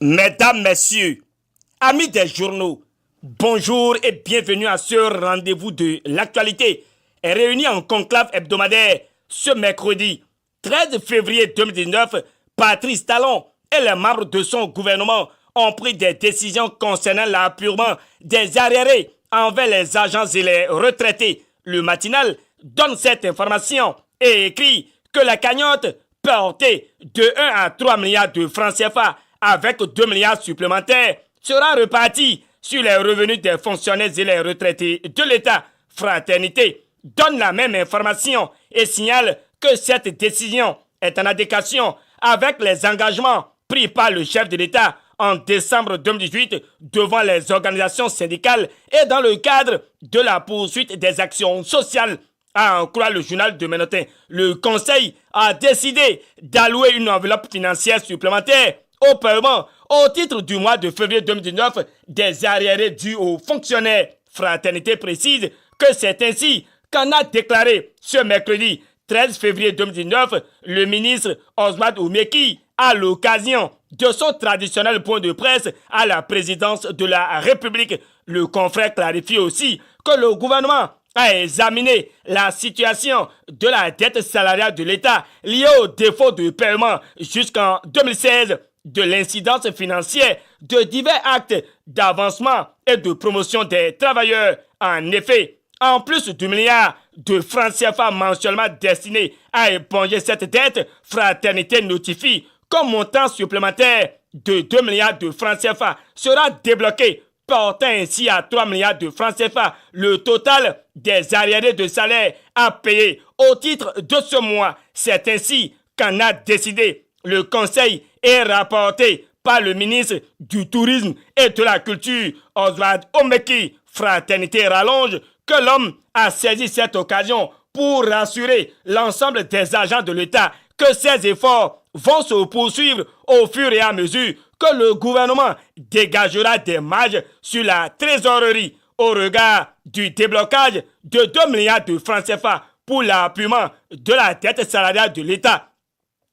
Mesdames, Messieurs, amis des journaux, bonjour et bienvenue à ce rendez-vous de l'actualité réuni en conclave hebdomadaire ce mercredi 13 février 2019. Patrice Talon et les membres de son gouvernement ont pris des décisions concernant l'appurement des arriérés envers les agents et les retraités. Le matinal donne cette information et écrit que la cagnotte portée de 1 à 3 milliards de francs CFA avec 2 milliards supplémentaires sera repartie sur les revenus des fonctionnaires et les retraités de l'État. Fraternité donne la même information et signale que cette décision est en adéquation avec les engagements pris par le chef de l'État en décembre 2018 devant les organisations syndicales et dans le cadre de la poursuite des actions sociales. À en croire le journal de Ménotin, le Conseil a décidé d'allouer une enveloppe financière supplémentaire au paiement au titre du mois de février 2019 des arriérés dus aux fonctionnaires. Fraternité précise que c'est ainsi qu'en a déclaré ce mercredi 13 février 2019 le ministre Oswald Oumeki à l'occasion de son traditionnel point de presse à la présidence de la République. Le confrère clarifie aussi que le gouvernement a examiné la situation de la dette salariale de l'État liée au défaut de paiement jusqu'en 2016 de l'incidence financière de divers actes d'avancement et de promotion des travailleurs. En effet, en plus du milliard de francs CFA mensuellement destinés à éponger cette dette, Fraternité notifie qu'un montant supplémentaire de 2 milliards de francs CFA sera débloqué, portant ainsi à 3 milliards de francs CFA le total des arriérés de salaire à payer au titre de ce mois. C'est ainsi qu'en a décidé le Conseil est rapporté par le ministre du Tourisme et de la Culture, Oswald Oumeki. Fraternité rallonge que l'homme a saisi cette occasion pour rassurer l'ensemble des agents de l'État que ces efforts vont se poursuivre au fur et à mesure que le gouvernement dégagera des marges sur la trésorerie au regard du déblocage de 2 milliards de francs CFA pour l'appurement de la dette salariale de l'État.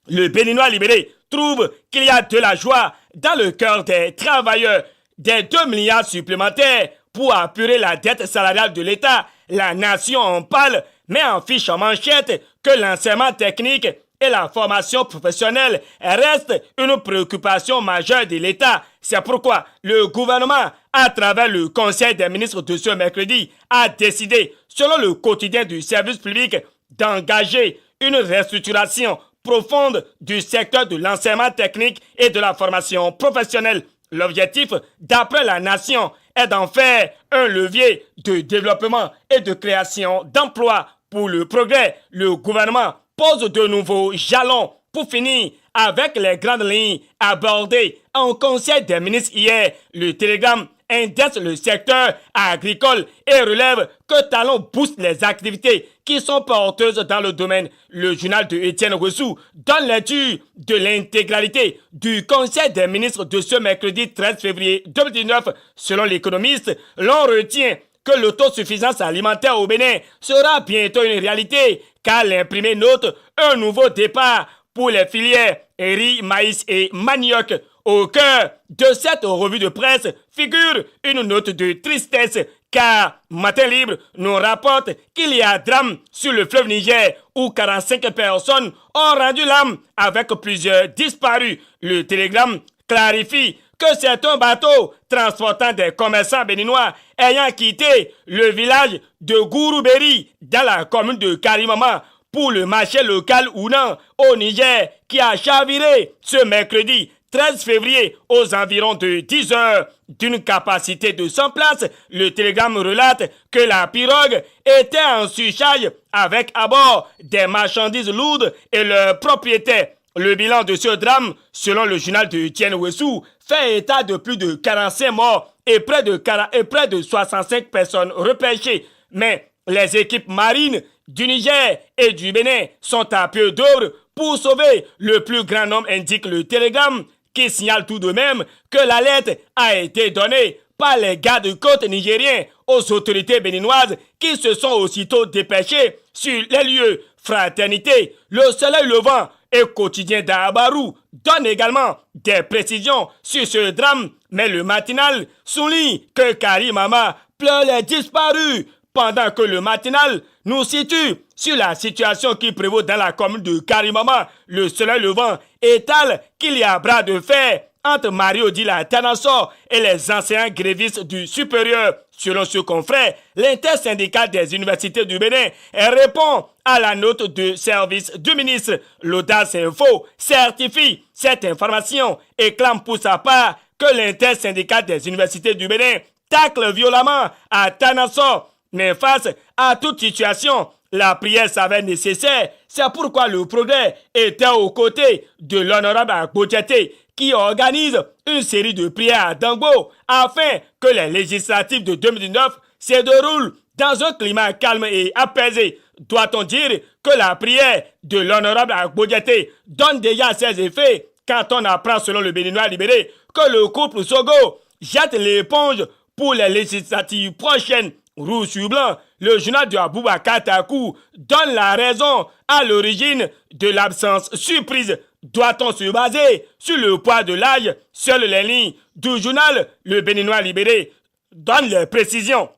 Le Béninois libéré trouve qu'il y a de la joie dans le cœur des travailleurs. Des 2 milliards supplémentaires pour apurer la dette salariale de l'État, la nation en parle, mais en fiche en manchette que l'enseignement technique et la formation professionnelle restent une préoccupation majeure de l'État. C'est pourquoi le gouvernement, à travers le Conseil des ministres de ce mercredi, a décidé, selon le quotidien du service public, d'engager une restructuration profonde du secteur de l'enseignement technique et de la formation professionnelle. L'objectif, d'après la nation, est d'en faire un levier de développement et de création d'emplois pour le progrès. Le gouvernement pose de nouveaux jalons pour finir avec les grandes lignes abordées en Conseil des ministres hier. Le Télégramme indexe le secteur agricole et relève que Talon booste les activités qui sont porteuses dans le domaine. Le journal de Étienne Wessou donne lecture de l'intégralité du Conseil des ministres de ce mercredi 13 février 2019. Selon l'économiste, l'on retient que l'autosuffisance alimentaire au Bénin sera bientôt une réalité, car l'imprimé note un nouveau départ pour les filières riz, maïs et manioc. Au cœur de cette revue de presse figure une note de tristesse, car Matin Libre nous rapporte qu'il y a drame sur le fleuve Niger où 45 personnes ont rendu l'âme avec plusieurs disparus. Le Télégramme clarifie que c'est un bateau transportant des commerçants béninois ayant quitté le village de Gourouberi dans la commune de Karimama pour le marché local Ounan au Niger qui a chaviré ce mercredi 13 février aux environs de 10 heures. D'une capacité de 100 places, le Télégramme relate que la pirogue était en surcharge avec à bord des marchandises lourdes et leurs propriétaires. Le bilan de ce drame, selon le journal de Étienne Wessou, fait état de plus de 45 morts et près de 65 personnes repêchées. Mais les équipes marines du Niger et du Bénin sont à peu d'œuvre pour sauver le plus grand nombre, indique le Télégramme, qui signale tout de même que l'alerte a été donnée par les gardes-côtes nigériens aux autorités béninoises qui se sont aussitôt dépêchés sur les lieux. Fraternité, le soleil levant et quotidien d'Abarou donne également des précisions sur ce drame, mais le matinal souligne que Karimama pleure les disparus, pendant que le matinal nous situe sur la situation qui prévaut dans la commune de Karimama. Le soleil levant étale qu'il y a bras de fer entre Mario Dila Tanassor et les enseignants grévistes du supérieur. Selon ce confrère, l'intersyndical des universités du Bénin répond à la note de service du ministre. L'Audace Info certifie cette information et clame pour sa part que l'intersyndical des universités du Bénin tacle violemment à Tanassor. Mais face à toute situation, la prière s'avère nécessaire. C'est pourquoi le progrès était aux côtés de l'honorable Agbodjete qui organise une série de prières à Dangbo afin que les législatives de 2019 se déroulent dans un climat calme et apaisé. Doit-on dire que la prière de l'honorable Agbodjete donne déjà ses effets quand on apprend, selon le Béninois libéré, que le couple Sogo jette l'éponge pour les législatives prochaines? Rouge sur blanc, le journal de Aboubacar Takou donne la raison à l'origine de l'absence surprise. Doit-on se baser sur le poids de l'âge? Seules les lignes du journal Le Béninois libéré donnent les précisions.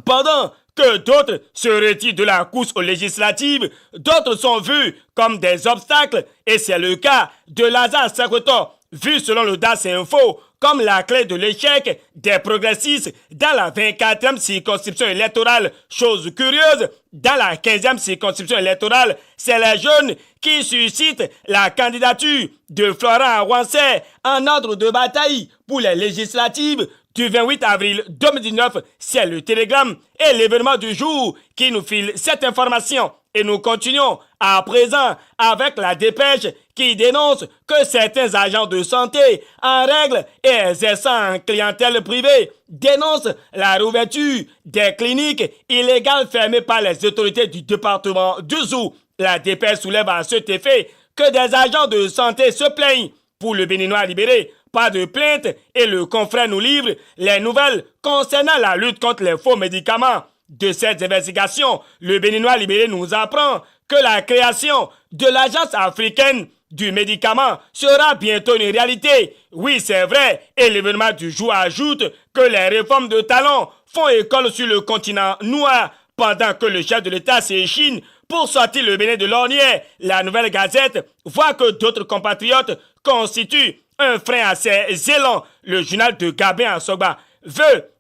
Pendant que d'autres se retirent de la course aux législatives, d'autres sont vus comme des obstacles, et c'est le cas de Lazare Sakoto, vu selon l'Audace Info comme la clé de l'échec des progressistes dans la 24e circonscription électorale. Chose curieuse, dans la 15e circonscription électorale, c'est les jeunes qui suscitent la candidature de Florent Awansé en ordre de bataille pour les législatives du 28 avril 2019. C'est le télégramme et l'événement du jour qui nous file cette information. Et nous continuons à présent avec la dépêche qui dénonce que certains agents de santé en règle et exerçant en clientèle privée dénoncent la réouverture des cliniques illégales fermées par les autorités du département du Zou. La dépêche soulève à cet effet que des agents de santé se plaignent. Pour le Béninois libéré, pas de plainte et le confrère nous livre les nouvelles concernant la lutte contre les faux médicaments. De cette investigation, le Béninois libéré nous apprend que la création de l'Agence africaine du médicament sera bientôt une réalité. Oui, c'est vrai, et l'événement du jour ajoute que les réformes de talent font école sur le continent noir, pendant que le chef de l'État s'échine pour sortir le Bénin de l'ornière. La Nouvelle Gazette voit que d'autres compatriotes constituent un frein à ses élans. Le journal de Gabin Asogba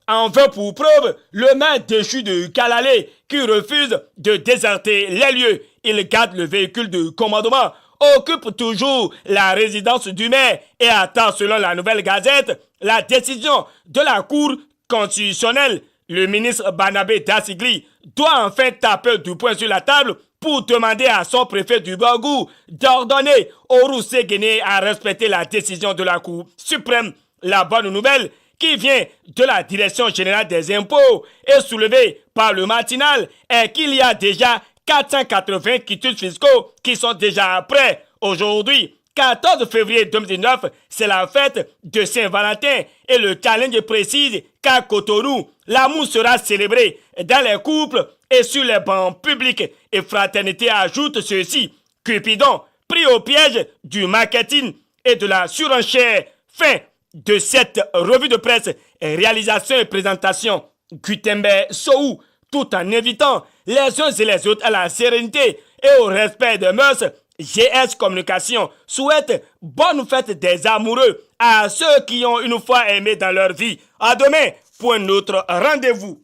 en veut pour preuve le maire déchu de Kalalé qui refuse de déserter les lieux. Il garde le véhicule de commandement, occupe toujours la résidence du maire et attend, selon la Nouvelle Gazette, la décision de la Cour constitutionnelle. Le ministre Barnabé Dassigli doit enfin taper du poing sur la table pour demander à son préfet du Bagou d'ordonner au Roussé Guéné à respecter la décision de la Cour suprême. La bonne nouvelle qui vient de la Direction générale des impôts et soulevée par le matinal est qu'il y a déjà 480 quitus fiscaux qui sont déjà prêts. Aujourd'hui, 14 février 2019, c'est la fête de Saint-Valentin et le challenge précise qu'à Cotonou, l'amour sera célébré dans les couples et sur les bancs publics. Et Fraternité ajoute ceci: Cupidon, pris au piège du marketing et de la surenchère. Fin de cette revue de presse, réalisation et présentation Gutenberg Sou, tout en invitant les uns et les autres à la sérénité et au respect des mœurs. GS Communication souhaite bonne fête des amoureux à ceux qui ont une fois aimé dans leur vie. À demain pour un autre rendez-vous.